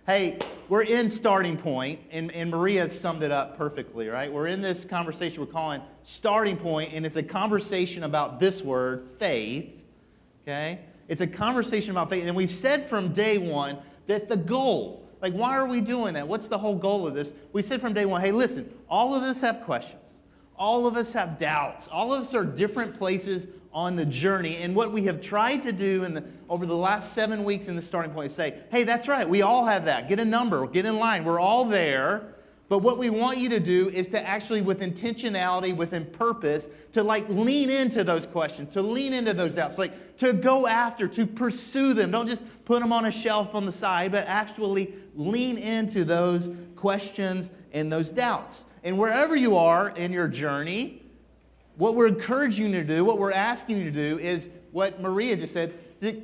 Hey, we're in Starting Point, and Maria summed it up perfectly, right? We're in this conversation we're calling Starting Point, and it's a conversation about this word, faith, okay? It's a conversation about faith, and we've said from day one that the goal, like why are we doing that? What's the whole goal of this? We said from day one, hey, listen, all of us have questions. All of us have doubts. All of us are different places on the journey. And what we have tried to do over the last 7 weeks in the Starting Point is say, hey, that's right, we all have that. Get a number, get in line. We're all there. But what we want you to do is to actually, with intentionality, within purpose, to like lean into those questions, to lean into those doubts, like to go after, to pursue them. Don't just put them on a shelf on the side, but actually lean into those questions and those doubts. And wherever you are in your journey, what we're encouraging you to do, what we're asking you to do is what Maria just said,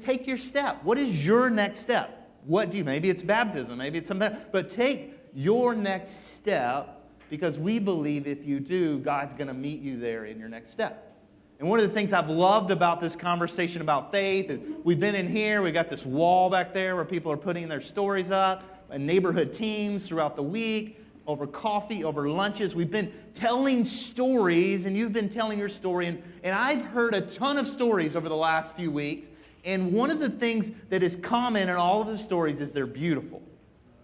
take your step. What is your next step? Maybe it's baptism, maybe it's something, but take your next step, because we believe if you do, God's going to meet you there in your next step. And one of the things I've loved about this conversation about faith is we've been in here, we got this wall back there where people are putting their stories up, and neighborhood teams throughout the week, over coffee, over lunches. We've been telling stories, and you've been telling your story, and I've heard a ton of stories over the last few weeks, and one of the things that is common in all of the stories is they're beautiful.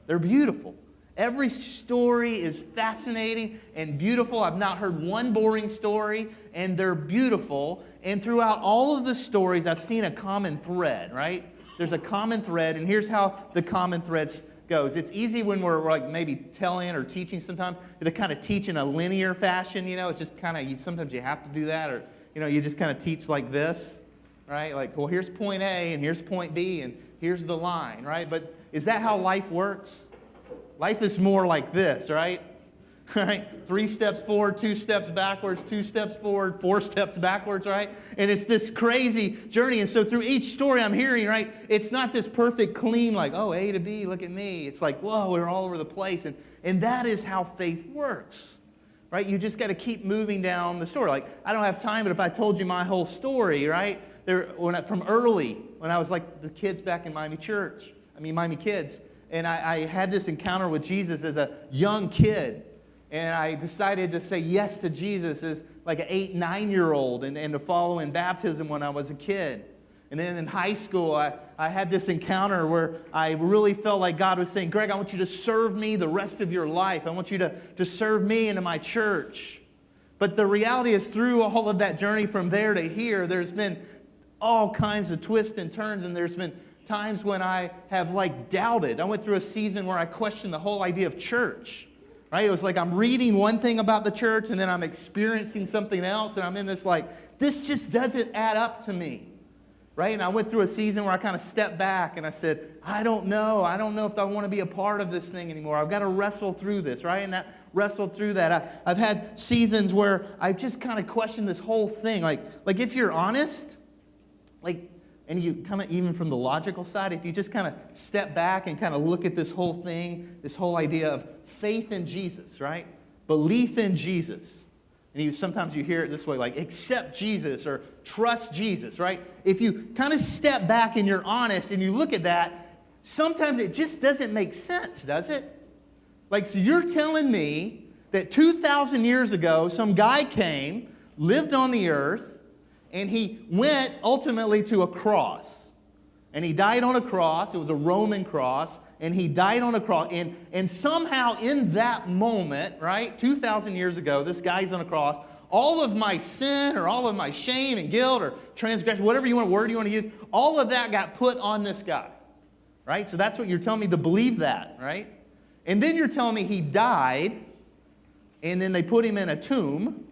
They're beautiful. Every story is fascinating and beautiful. I've not heard one boring story, and they're beautiful. And throughout all of the stories, I've seen a common thread, right? There's a common thread, and here's how the common thread goes. It's easy when we're like maybe telling or teaching sometimes to kind of teach in a linear fashion, It's just kind of, sometimes you have to do that, or, you just kind of teach like this, right? Like, well, here's point A, and here's point B, and here's the line, right? But is that how life works? Life is more like this, right? Right? 3 steps forward, 2 steps backwards, 2 steps forward, 4 steps backwards, right? And it's this crazy journey. And so through each story I'm hearing, right, it's not this perfect, clean, like, oh, A to B, look at me. It's like, whoa, we're all over the place. And that is how faith works, right? You just got to keep moving down the story. Like, I don't have time, but if I told you my whole story, right, from early, when I was like the kids back in Miami Kids, and I had this encounter with Jesus as a young kid. And I decided to say yes to Jesus as like an 8, 9-year-old and to follow in baptism when I was a kid. And then in high school, I had this encounter where I really felt like God was saying, Greg, I want you to serve me the rest of your life. I want you to serve me into my church. But the reality is through all of that journey from there to here, there's been all kinds of twists and turns, and there's been times when I have like doubted. I went through a season where I questioned the whole idea of church. Right? It was like I'm reading one thing about the church, and then I'm experiencing something else, and I'm in this like, this just doesn't add up to me. Right? And I went through a season where I kind of stepped back, and I said, I don't know if I want to be a part of this thing anymore. I've got to wrestle through this, right? And that wrestled through that. I've had seasons where I've just kind of questioned this whole thing. Like if you're honest, like, and you kind of, even from the logical side, if you just kind of step back and kind of look at this whole thing, this whole idea of faith in Jesus, right? Belief in Jesus. And sometimes you hear it this way, like accept Jesus or trust Jesus, right? If you kind of step back and you're honest and you look at that, sometimes it just doesn't make sense, does it? Like, so you're telling me that 2,000 years ago, some guy came, lived on the earth, and he went ultimately to a cross. And he died on a cross. It was a Roman cross. And he died on a cross. And somehow in that moment, right, 2,000 years ago, this guy's on a cross. All of my sin or all of my shame and guilt or transgression, whatever word you want to use, all of that got put on this guy. Right? So that's what you're telling me, to believe that, right? And then you're telling me he died, and then they put him in a tomb,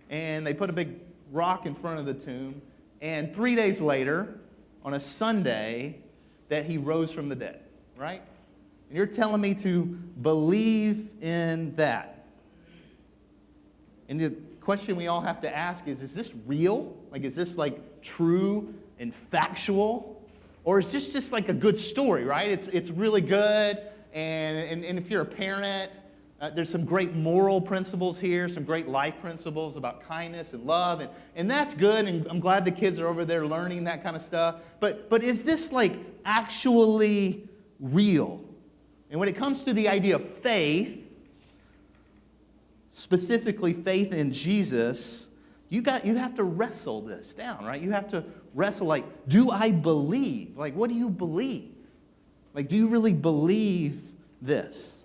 and they put a big rock in front of the tomb, and 3 days later, on a Sunday, that he rose from the dead, right? And you're telling me to believe in that. And the question we all have to ask is this real? Like, is this like true and factual? Or is this just like a good story, right? It's really good, and if you're a parent, there's some great moral principles here, some great life principles about kindness and love, and that's good, and I'm glad the kids are over there learning that kind of stuff. But is this like actually real? And when it comes to the idea of faith, specifically faith in Jesus, you have to wrestle this down, right? You have to wrestle, like, do I believe? Like, what do you believe? Like, do you really believe this?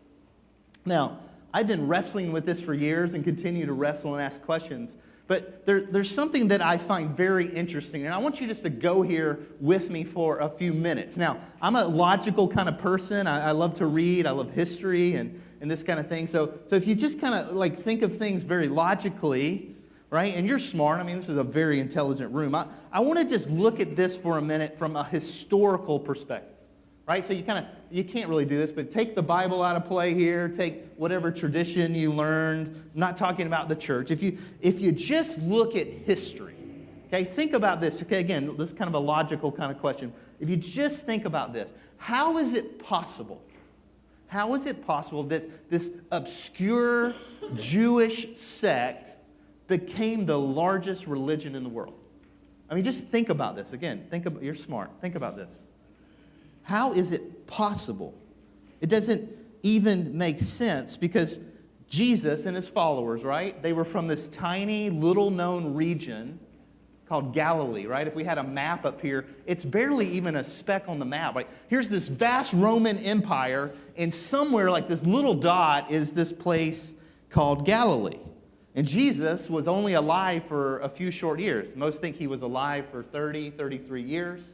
Now, I've been wrestling with this for years and continue to wrestle and ask questions. But there's something that I find very interesting, and I want you just to go here with me for a few minutes. Now, I'm a logical kind of person. I love to read. I love history and this kind of thing. So if you just kind of like think of things very logically, right, and you're smart. I mean, this is a very intelligent room. I want to just look at this for a minute from a historical perspective, right? So you can't really do this, but take the Bible out of play here. Take whatever tradition you learned. I'm not talking about the church. If you just look at history, okay, think about this. Okay, again, this is kind of a logical kind of question. If you just think about this, how is it possible? How is it possible that this obscure Jewish sect became the largest religion in the world? I mean, just think about this. Again, you're smart. Think about this. How is it possible? It doesn't even make sense because Jesus and his followers, right? They were from this tiny, little-known region called Galilee, right? If we had a map up here, it's barely even a speck on the map. Like, here's this vast Roman Empire, and somewhere like this little dot is this place called Galilee. And Jesus was only alive for a few short years. Most think he was alive for 30, 33 years.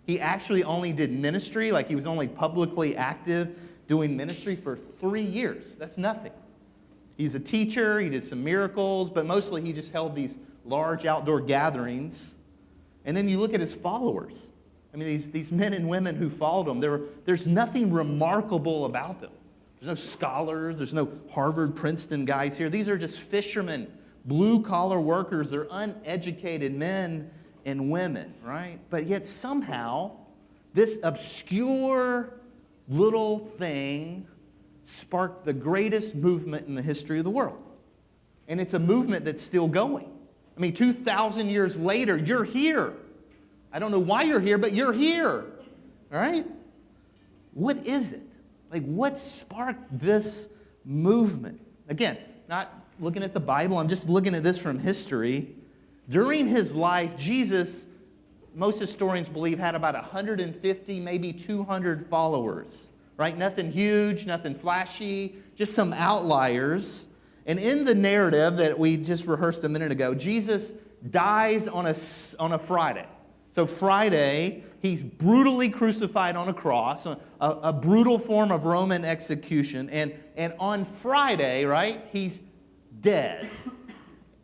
He actually only did ministry, like he was only publicly active doing ministry for 3 years. That's nothing. He's a teacher, he did some miracles, but mostly he just held these large outdoor gatherings. And then you look at his followers. I mean, these men and women who followed him, there's nothing remarkable about them. There's no scholars, there's no Harvard, Princeton guys here. These are just fishermen, blue-collar workers. They're uneducated men and women, right? But yet somehow, this obscure little thing sparked the greatest movement in the history of the world. And it's a movement that's still going. I mean, 2,000 years later, you're here. I don't know why you're here, but you're here, all right? What is it? Like, what sparked this movement? Again, not looking at the Bible, I'm just looking at this from history. During his life, Jesus, most historians believe, had about 150, maybe 200 followers, right? Nothing huge, nothing flashy, just some outliers. And in the narrative that we just rehearsed a minute ago, Jesus dies on a Friday. So Friday, he's brutally crucified on a cross, a brutal form of Roman execution. And on Friday, right, he's dead.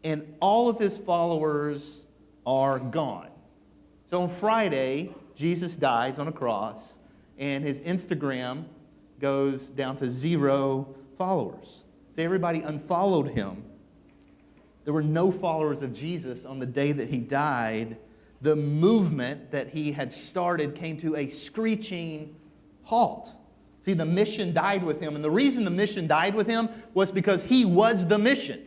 And all of his followers are gone. So on Friday, Jesus dies on a cross, and his Instagram goes down to 0 followers. So everybody unfollowed him. There were no followers of Jesus on the day that he died. The movement that he had started came to a screeching halt. See, the mission died with him. And the reason the mission died with him was because he was the mission.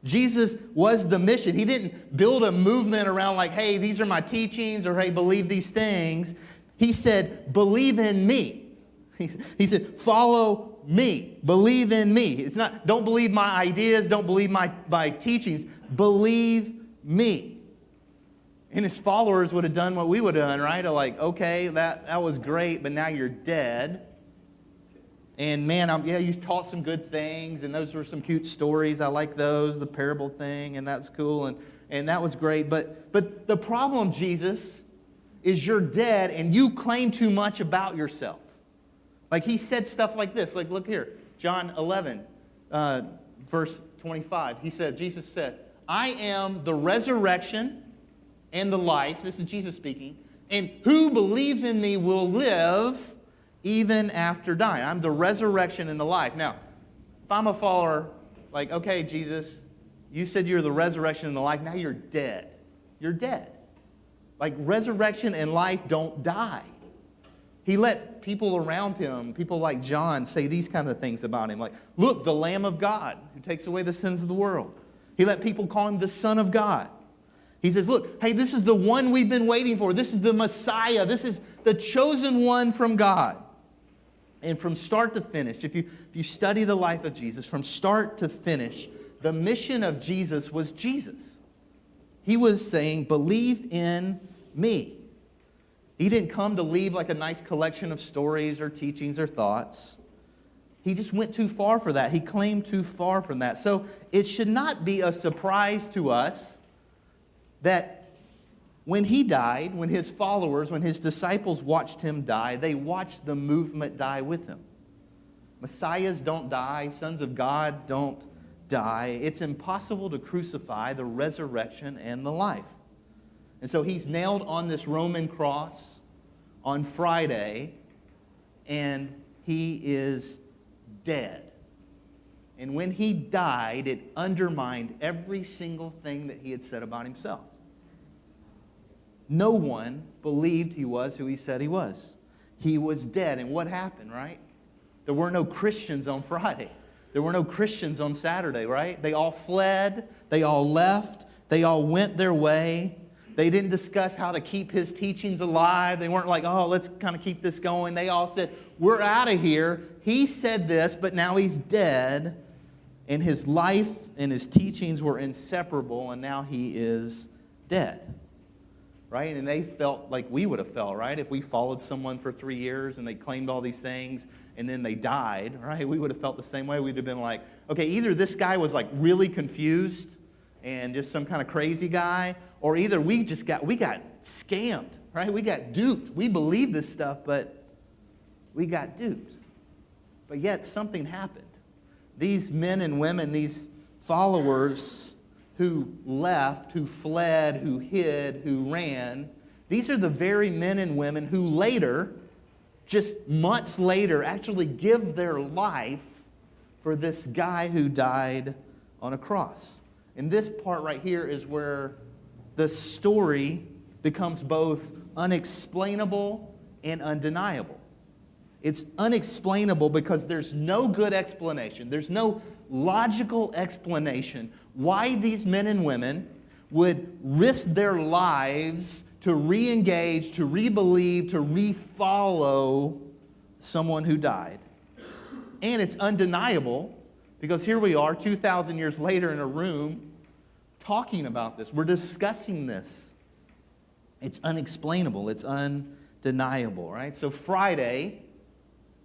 Jesus was the mission. He didn't build a movement around like, hey, these are my teachings, or hey, believe these things. He said, believe in me. He said, follow me. Believe in me. It's not, don't believe my ideas, don't believe my teachings. Believe me. And his followers would have done what we would have done, right? Like, okay, that was great, but now you're dead. And man, you taught some good things, and those were some cute stories. I like those, the parable thing, and that's cool, and that was great. But the problem, Jesus, is you're dead, and you claim too much about yourself. Like he said stuff like this. Like, look here, John 11, verse 25. Jesus said, I am the resurrection and the life. This is Jesus speaking. And who believes in me will live even after dying. I'm the resurrection and the life. Now, if I'm a follower, like, okay, Jesus, you said you're the resurrection and the life. Now you're dead. You're dead. Like, resurrection and life don't die. He let people around him, people like John, say these kind of things about him. Like, look, the Lamb of God who takes away the sins of the world. He let people call him the Son of God. He says, look, hey, this is the one we've been waiting for. This is the Messiah. This is the chosen one from God. And from start to finish, if you study the life of Jesus, from start to finish, the mission of Jesus was Jesus. He was saying, believe in me. He didn't come to leave like a nice collection of stories or teachings or thoughts. He just went too far for that. He claimed too far from that. So it should not be a surprise to us that when he died, when his followers, when his disciples watched him die, they watched the movement die with him. Messiahs don't die. Sons of God don't die. It's impossible to crucify the resurrection and the life. And so he's nailed on this Roman cross on Friday, and he is dead. And when he died, it undermined every single thing that he had said about himself. No one believed he was who he said he was. He was dead. And what happened, right? There were no Christians on Friday. There were no Christians on Saturday, right? They all fled. They all left. They all went their way. They didn't discuss how to keep his teachings alive. They weren't like, oh, let's kind of keep this going. They all said, we're out of here. He said this, but now he's dead. And his life and his teachings were inseparable, and now he is dead. Right? And they felt like we would have felt, right? If we followed someone for 3 years and they claimed all these things and then they died, right? We would have felt the same way. We'd have been like, okay, either this guy was like really confused and just some kind of crazy guy, or either we got scammed, right? We got duped. We believed this stuff, but we got duped. But yet something happened. These men and women, these followers who left, who fled, who hid, who ran, these are the very men and women who later, just months later, actually give their life for this guy who died on a cross. And this part right here is where the story becomes both unexplainable and undeniable. It's unexplainable because there's no good explanation. There's no logical explanation why these men and women would risk their lives to re-engage, to re-believe, to re-follow someone who died. And it's undeniable because here we are 2,000 years later in a room talking about this. We're discussing this. It's unexplainable. It's undeniable, right? So Friday,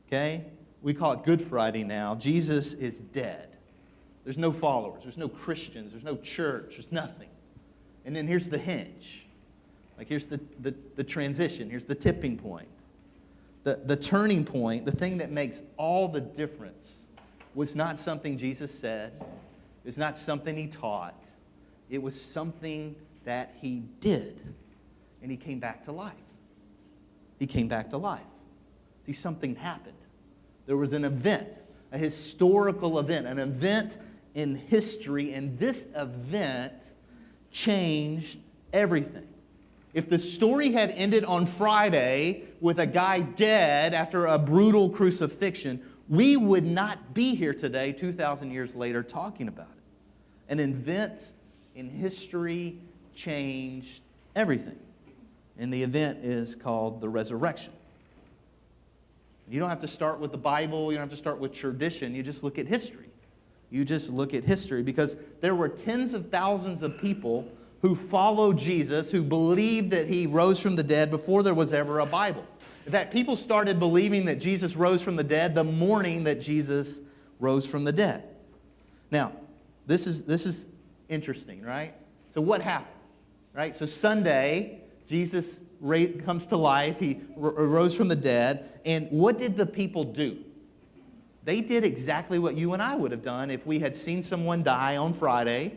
okay, we call it Good Friday now. Jesus is dead. There's no followers. There's no Christians. There's no church. There's nothing. And then here's the hinge. Like here's the transition. Here's the tipping point. The turning point, the thing that makes all the difference was not something Jesus said. It's not something he taught. It was something that he did. And he came back to life. He came back to life. See, something happened. There was an event, a historical event, an event in history, and this event changed everything. If the story had ended on Friday with a guy dead after a brutal crucifixion, we would not be here today, 2,000 years later, talking about it. An event in history changed everything. And the event is called the resurrection. You don't have to start with the Bible. You don't have to start with tradition. You just look at history. You just look at history because there were tens of thousands of people who followed Jesus, who believed that he rose from the dead before there was ever a Bible. In fact, people started believing that Jesus rose from the dead the morning that Jesus rose from the dead. Now, this is interesting, right? So what happened? Right? So Sunday, Jesus comes to life. He rose from the dead. And what did the people do? They did exactly what you and I would have done if we had seen someone die on Friday,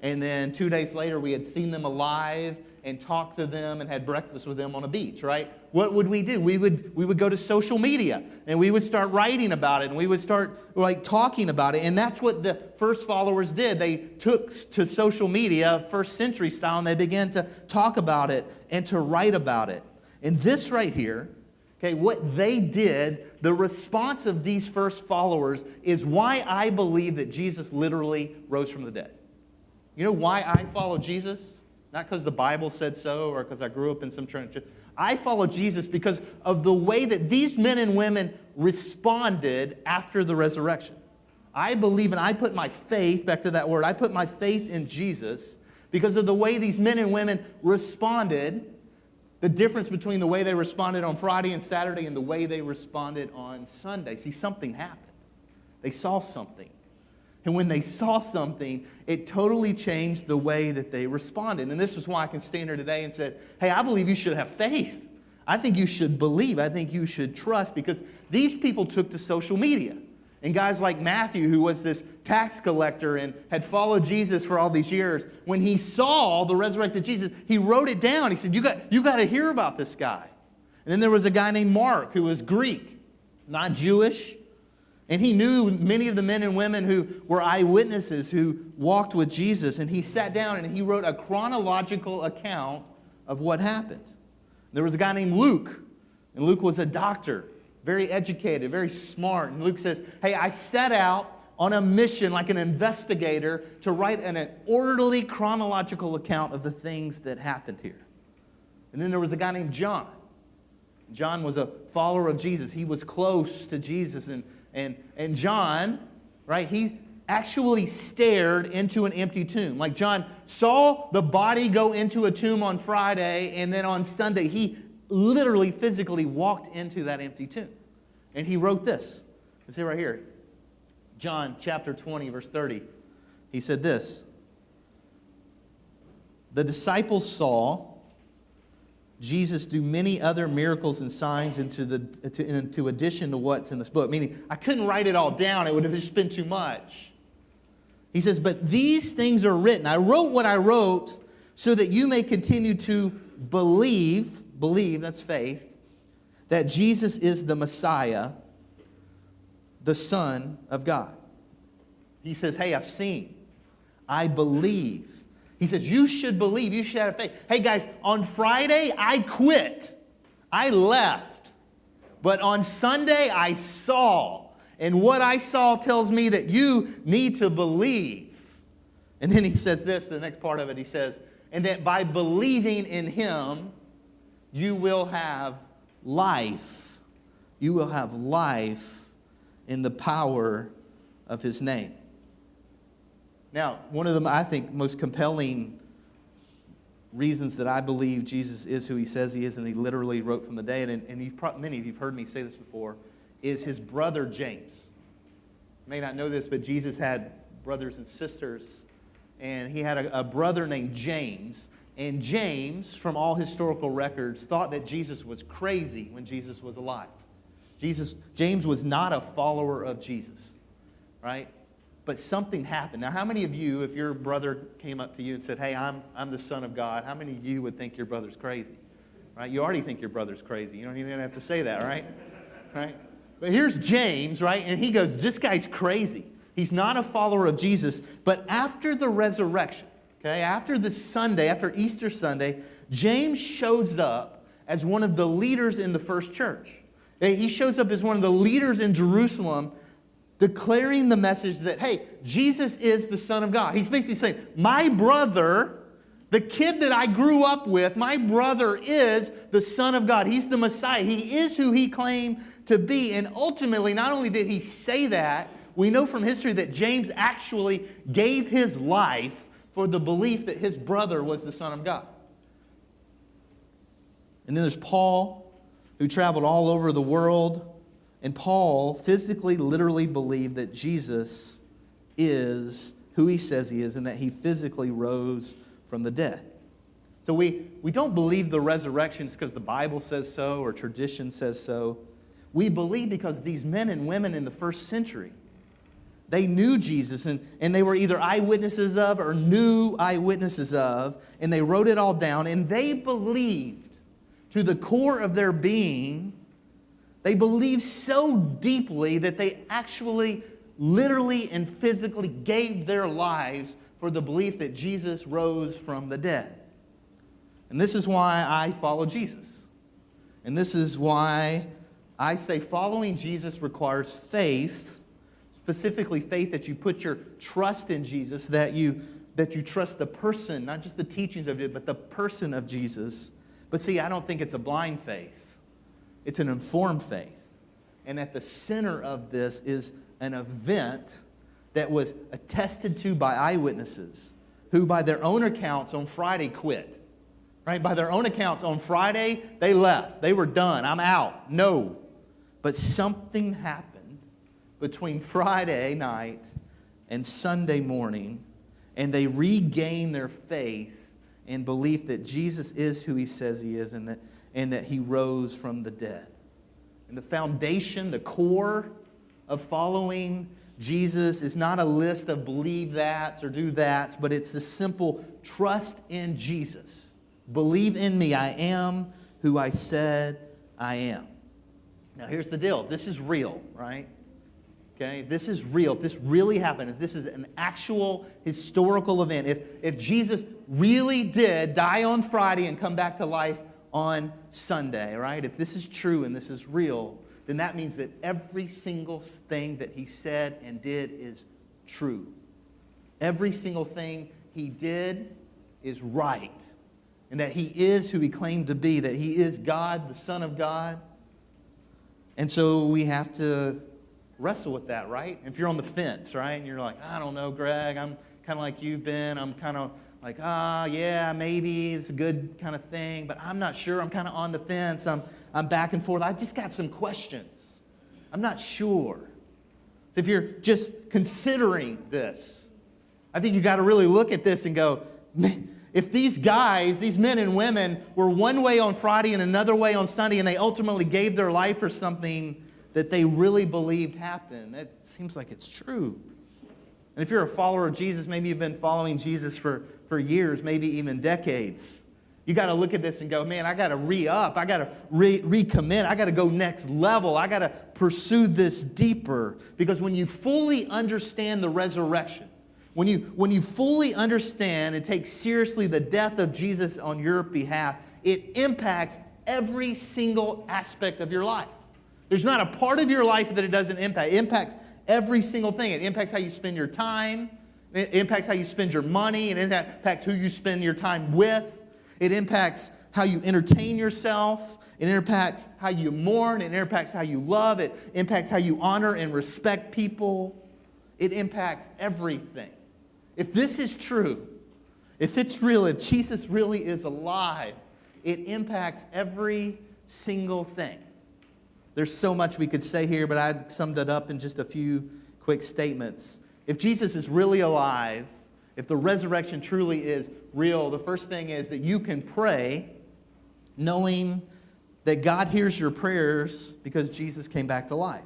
and then 2 days later we had seen them alive and talked to them and had breakfast with them on a beach, right? What would we do? We would go to social media and we would start writing about it and we would start like talking about it. And that's what the first followers did. They took to social media, first century style, and they began to talk about it and to write about it. And this right here, okay, what they did, the response of these first followers is why I believe that Jesus literally rose from the dead. You know why I follow Jesus? Not because the Bible said so or because I grew up in some church. I follow Jesus because of the way that these men and women responded after the resurrection. I believe and I put my faith, back to that word, I put my faith in Jesus because of the way these men and women responded, the difference between the way they responded on Friday and Saturday and the way they responded on Sunday. See, something happened. They saw something. And when they saw something, it totally changed the way that they responded. And this is why I can stand here today and say, hey, I believe you should have faith. I think you should believe. I think you should trust, because these people took to social media. And guys like Matthew, who was this tax collector and had followed Jesus for all these years, when he saw the resurrected Jesus, he wrote it down. He said, you got to hear about this guy. And then there was a guy named Mark who was Greek, not Jewish. And he knew many of the men and women who were eyewitnesses who walked with Jesus. And he sat down and he wrote a chronological account of what happened. There was a guy named Luke. And Luke was a doctor, very educated, very smart. And Luke says, hey, I set out on a mission like an investigator to write an orderly chronological account of the things that happened here. And then there was a guy named John. John was a follower of Jesus. He was close to Jesus. And John, right, he actually stared into an empty tomb. Like John saw the body go into a tomb on Friday, and then on Sunday he literally physically walked into that empty tomb. And he wrote this. Let's see right here. John chapter 20, verse 30. He said this. The disciples saw Jesus do many other miracles and signs into addition to what's in this book. Meaning, I couldn't write it all down. It would have just been too much. He says, but these things are written. I wrote what I wrote so that you may continue to believe, that's faith, that Jesus is the Messiah, the Son of God. He says, hey, I've seen. I believe. He says, you should believe. You should have faith. Hey, guys, on Friday, I quit. I left. But on Sunday, I saw. And what I saw tells me that you need to believe. And then he says this, the next part of it, he says, and that by believing in him, you will have life. You will have life in the power of his name. Now, one of the, I think, most compelling reasons that I believe Jesus is who he says he is, and he literally wrote from the dead, and many of you have heard me say this before, is his brother James. You may not know this, but Jesus had brothers and sisters, and he had a brother named James. And James, from all historical records, thought that Jesus was crazy when Jesus was alive. James was not a follower of Jesus, right? But something happened. Now, how many of you, if your brother came up to you and said, hey, I'm the Son of God, how many of you would think your brother's crazy? Right? You already think your brother's crazy. You don't even have to say that, right? Right? But here's James, right? And he goes, this guy's crazy. He's not a follower of Jesus. But after the resurrection, okay, after the Sunday, after Easter Sunday, James shows up as one of the leaders in the first church. He shows up as one of the leaders in Jerusalem, declaring the message that, hey, Jesus is the Son of God. He's basically saying, my brother, the kid that I grew up with, my brother is the Son of God. He's the Messiah. He is who he claimed to be. And ultimately, not only did he say that, we know from history that James actually gave his life for the belief that his brother was the Son of God. And then there's Paul, who traveled all over the world. And Paul physically, literally believed that Jesus is who he says he is and that he physically rose from the dead. So we don't believe the resurrection because the Bible says so or tradition says so. We believe because these men and women in the first century, they knew Jesus and they were either eyewitnesses of or knew eyewitnesses of, and they wrote it all down, and they believed to the core of their being. They believed so deeply that they actually literally and physically gave their lives for the belief that Jesus rose from the dead. And this is why I follow Jesus. And this is why I say following Jesus requires faith, specifically faith that you put your trust in Jesus, that you trust the person, not just the teachings of it, but the person of Jesus. But see, I don't think it's a blind faith. It's an informed faith. And at the center of this is an event that was attested to by eyewitnesses who, by their own accounts, on Friday quit. Right? By their own accounts, on Friday, they left. They were done. I'm out. No. But something happened between Friday night and Sunday morning, and they regained their faith and belief that Jesus is who he says he is, and that he rose from the dead. And the foundation, the core of following Jesus is not a list of believe that's or do that's, but it's the simple trust in Jesus. Believe in me, I am who I said I am. Now here's the deal. This is real, right? Okay, this is real. If this really happened, if this is an actual historical event, if Jesus really did die on Friday and come back to life on Sunday, right? If this is true and this is real, then that means that every single thing that he said and did is true. Every single thing he did is right. And that he is who he claimed to be, that he is God, the Son of God. And so we have to wrestle with that, right? If you're on the fence, right, and you're like, I don't know, Greg, I'm kind of like you've been. I'm kind of like, yeah, maybe it's a good kind of thing, but I'm not sure. I'm kind of on the fence. I'm back and forth. I just got some questions. I'm not sure. So if you're just considering this, I think you got to really look at this and go, if these guys, these men and women, were one way on Friday and another way on Sunday, and they ultimately gave their life for something that they really believed happened, it seems like it's true. And if you're a follower of Jesus, maybe you've been following Jesus for years, maybe even decades, you got to look at this and go, man, I got to re-up. I got to recommit. I got to go next level. I got to pursue this deeper. Because when you fully understand the resurrection, when you fully understand and take seriously the death of Jesus on your behalf, it impacts every single aspect of your life. There's not a part of your life that it doesn't impact. It impacts every single thing. It impacts how you spend your time. It impacts how you spend your money. It impacts who you spend your time with. It impacts how you entertain yourself. It impacts how you mourn. It impacts how you love. It impacts how you honor and respect people. It impacts everything. If this is true, if it's real, if Jesus really is alive, it impacts every single thing. There's so much we could say here, but I summed it up in just a few quick statements. If Jesus is really alive, if the resurrection truly is real, the first thing is that you can pray knowing that God hears your prayers because Jesus came back to life.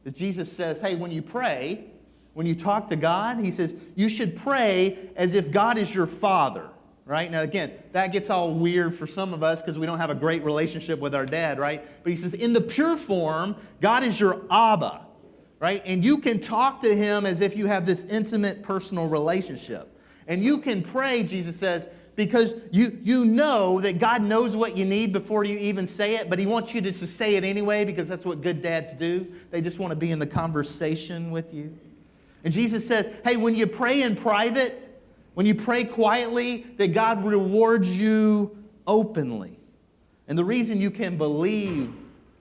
Because Jesus says, hey, when you pray, when you talk to God, he says, you should pray as if God is your Father. Right? Now, again, that gets all weird for some of us because we don't have a great relationship with our dad, right? But he says, in the pure form, God is your Abba, right? And you can talk to him as if you have this intimate personal relationship. And you can pray, Jesus says, because you know that God knows what you need before you even say it, but he wants you to say it anyway because that's what good dads do. They just want to be in the conversation with you. And Jesus says, hey, when you pray in private, when you pray quietly, that God rewards you openly. And the reason you can believe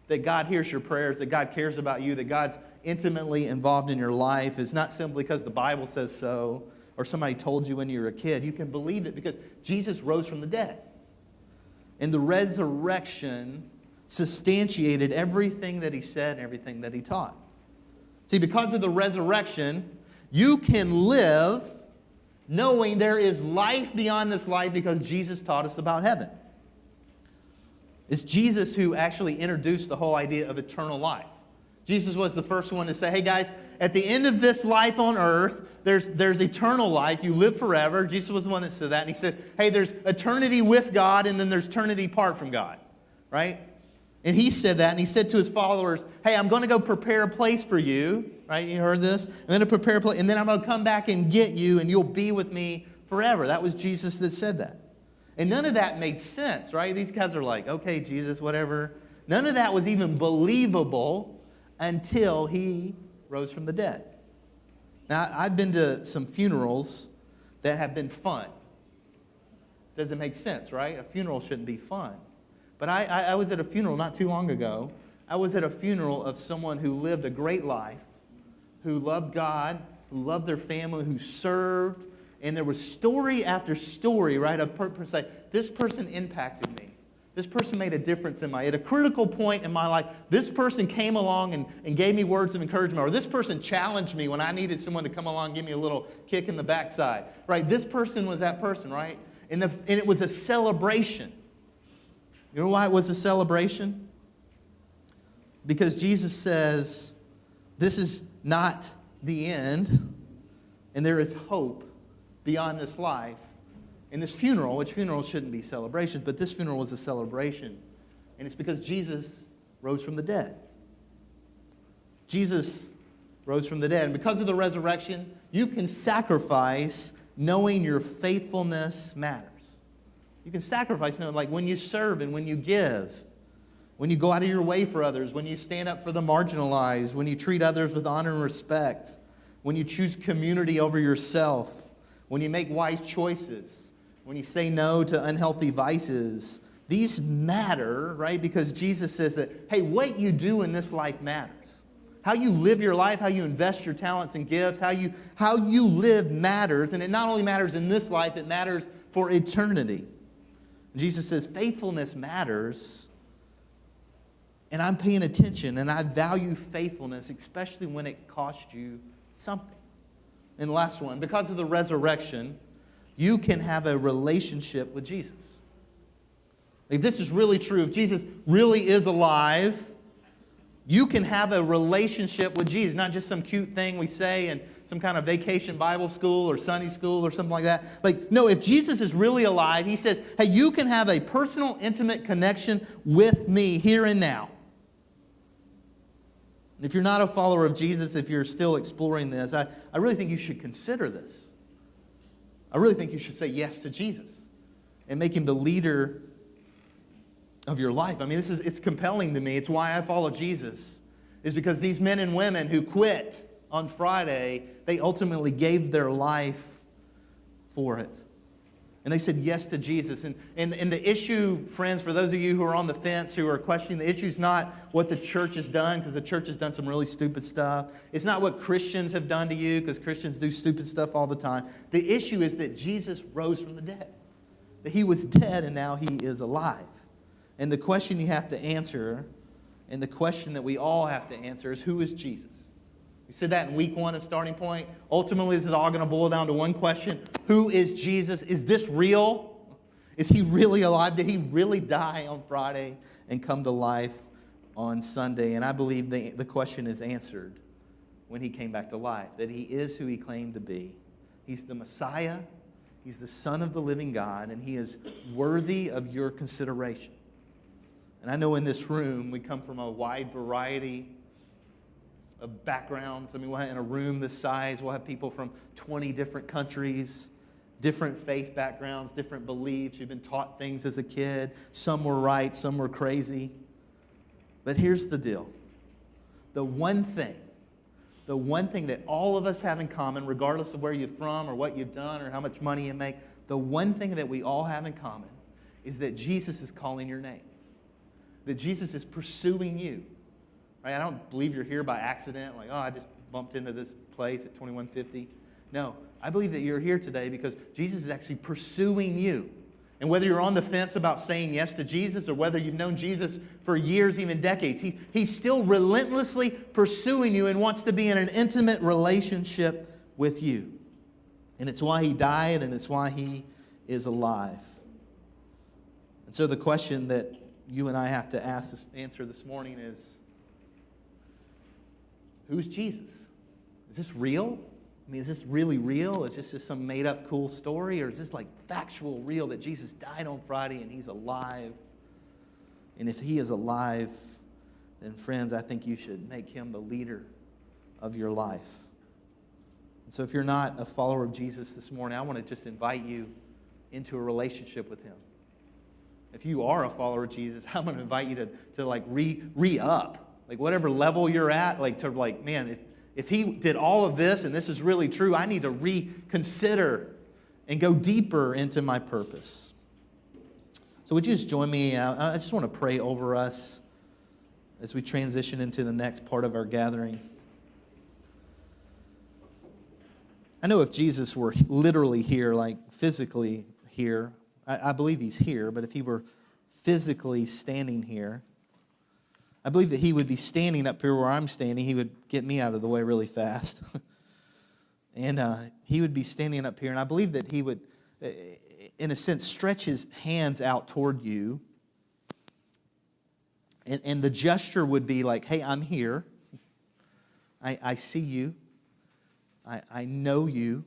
that God hears your prayers, that God cares about you, that God's intimately involved in your life is not simply because the Bible says so or somebody told you when you were a kid. You can believe it because Jesus rose from the dead. And the resurrection substantiated everything that he said and everything that he taught. See, because of the resurrection, you can live knowing there is life beyond this life because Jesus taught us about heaven. It's Jesus who actually introduced the whole idea of eternal life. Jesus was the first one to say, hey guys, at the end of this life on earth, there's eternal life. You live forever. Jesus was the one that said that. And he said, hey, there's eternity with God and then there's eternity apart from God. Right? And he said that, and he said to his followers, hey, I'm going to go prepare a place for you. Right? You heard this? I'm going to prepare a place, and then I'm going to come back and get you, and you'll be with me forever. That was Jesus that said that. And none of that made sense, right? These guys are like, okay, Jesus, whatever. None of that was even believable until he rose from the dead. Now, I've been to some funerals that have been fun. Doesn't make sense, right? A funeral shouldn't be fun. But I was at a funeral not too long ago. I was at a funeral of someone who lived a great life, who loved God, who loved their family, who served. And there was story after story, right? A person say, this person impacted me. This person made a difference at a critical point in my life. This person came along and gave me words of encouragement. Or this person challenged me when I needed someone to come along and give me a little kick in the backside. Right? This person was that person, right? And it was a celebration. You know why it was a celebration? Because Jesus says, this is not the end, and there is hope beyond this life. In this funeral, which funerals shouldn't be celebrations, but this funeral was a celebration. And it's because Jesus rose from the dead. Jesus rose from the dead. And because of the resurrection, you can sacrifice knowing your faithfulness matters. You can sacrifice knowing, like when you serve and when you give, when you go out of your way for others, when you stand up for the marginalized, when you treat others with honor and respect, when you choose community over yourself, when you make wise choices, when you say no to unhealthy vices. These matter, right? Because Jesus says that, hey, what you do in this life matters. How you live your life, how you invest your talents and gifts, how you live matters. And it not only matters in this life, it matters for eternity. Jesus says faithfulness matters. And I'm paying attention, and I value faithfulness, especially when it costs you something. And the last one, because of the resurrection, you can have a relationship with Jesus. If this is really true, if Jesus really is alive, you can have a relationship with Jesus, not just some cute thing we say in some kind of vacation Bible school or Sunday school or something like that. Like, no, if Jesus is really alive, he says, hey, you can have a personal, intimate connection with me here and now. And if you're not a follower of Jesus, if you're still exploring this, I really think you should consider this. I really think you should say yes to Jesus and make him the leader of your life. I mean, it's compelling to me. It's why I follow Jesus, is because these men and women who quit on Friday, they ultimately gave their life for it. And they said yes to Jesus. And the issue, friends, for those of you who are on the fence, who are questioning, the issue is not what the church has done, because the church has done some really stupid stuff. It's not what Christians have done to you, because Christians do stupid stuff all the time. The issue is that Jesus rose from the dead. That he was dead and now he is alive. And the question you have to answer, and the question that we all have to answer, is who is Jesus? We said that in week 1 of Starting Point. Ultimately, this is all going to boil down to one question. Who is Jesus? Is this real? Is he really alive? Did he really die on Friday and come to life on Sunday? And I believe the question is answered when he came back to life, that he is who he claimed to be. He's the Messiah. He's the Son of the living God, and he is worthy of your consideration. And I know in this room, we come from a wide variety of backgrounds. I mean, we'll have, in a room this size, we'll have people from 20 different countries, different faith backgrounds, different beliefs. You've been taught things as a kid. Some were right, some were crazy. But here's the deal. The one thing that all of us have in common, regardless of where you're from or what you've done or how much money you make, the one thing that we all have in common is that Jesus is calling your name. That Jesus is pursuing you. Right? I don't believe you're here by accident, like, oh, I just bumped into this place at 2150. No, I believe that you're here today because Jesus is actually pursuing you. And whether you're on the fence about saying yes to Jesus or whether you've known Jesus for years, even decades, he's still relentlessly pursuing you and wants to be in an intimate relationship with you. And it's why he died and it's why he is alive. And so the question that you and I have to answer this morning is, who's Jesus? Is this real? I mean, is this really real? Is this just some made-up cool story? Or is this like factual real that Jesus died on Friday and he's alive? And if he is alive, then friends, I think you should make him the leader of your life. And so if you're not a follower of Jesus this morning, I want to just invite you into a relationship with him. If you are a follower of Jesus, I'm going to invite you to like re-up. Like whatever level you're at, like to like, man, if he did all of this and this is really true, I need to reconsider and go deeper into my purpose. So would you just join me? I just want to pray over us as we transition into the next part of our gathering. I know if Jesus were literally here, like physically here, I believe he's here, but if he were physically standing here, I believe that he would be standing up here where I'm standing. He would get me out of the way really fast. And he would be standing up here, and I believe that he would, in a sense, stretch his hands out toward you. And the gesture would be like, hey, I'm here. I see you. I know you.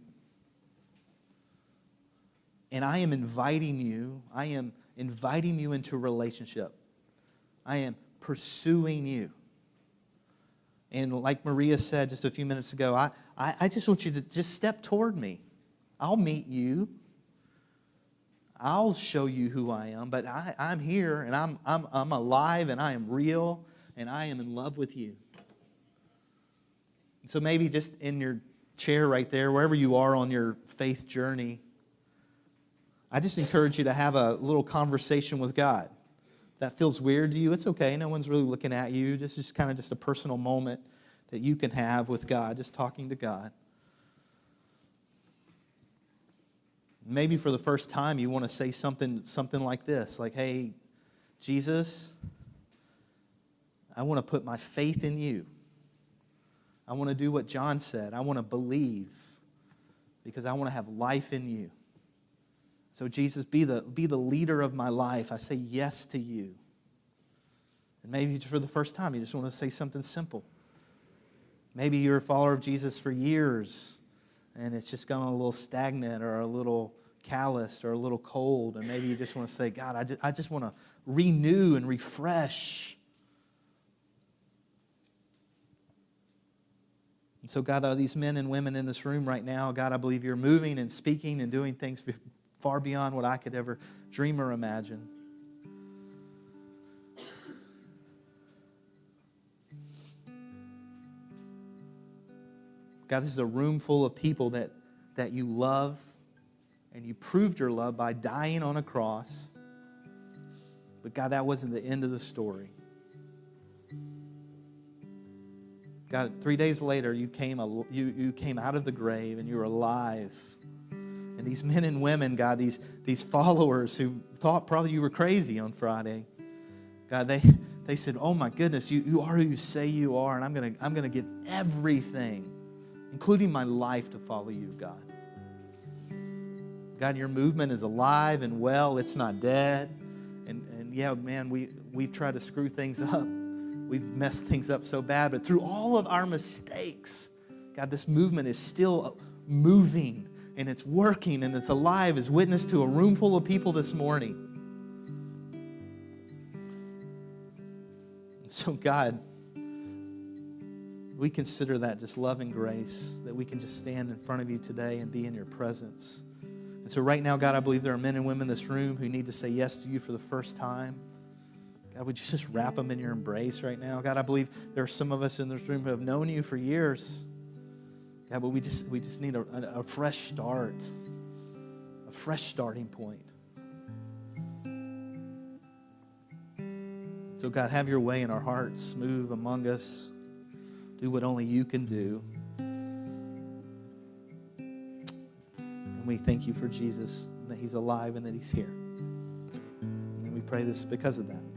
And I am inviting you. I am inviting you into a relationship. I am pursuing you. And like Maria said just a few minutes ago, I just want you to just step toward me. I'll meet you. I'll show you who I am. But I'm here, and I'm alive, and I am real, and I am in love with you. So maybe just in your chair right there, wherever you are on your faith journey, I just encourage you to have a little conversation with God. That feels weird to you, it's okay. No one's really looking at you. This is kind of just a personal moment that you can have with God, just talking to God. Maybe for the first time you want to say something like this, like, hey, Jesus, I want to put my faith in you. I want to do what John said. I want to believe because I want to have life in you. So Jesus, be the leader of my life. I say yes to you. And maybe for the first time you just want to say something simple. Maybe you're a follower of Jesus for years and it's just gone a little stagnant or a little calloused or a little cold. And maybe you just want to say, God, I just want to renew and refresh. And so, God, these men and women in this room right now, God, I believe you're moving and speaking and doing things far beyond what I could ever dream or imagine. God, this is a room full of people that you love, and you proved your love by dying on a cross. But God, that wasn't the end of the story. God, 3 days later, you came out of the grave and you were alive. And these men and women, God, these followers who thought probably you were crazy on Friday, God, they said, oh my goodness, you are who you say you are, and I'm gonna give everything, including my life, to follow you, God. God, your movement is alive and well. It's not dead. And yeah, man, we've tried to screw things up. We've messed things up so bad, but through all of our mistakes, God, this movement is still moving, and it's working, and it's alive, as witness to a room full of people this morning. And so, God, we consider that just love and grace, that we can just stand in front of you today and be in your presence. And so right now, God, I believe there are men and women in this room who need to say yes to you for the first time. God, would you just wrap them in your embrace right now? God, I believe there are some of us in this room who have known you for years. God, but we just need a fresh start, a fresh starting point. So God, have your way in our hearts. Move among us. Do what only you can do. And we thank you for Jesus, that he's alive and that he's here. And we pray this because of that.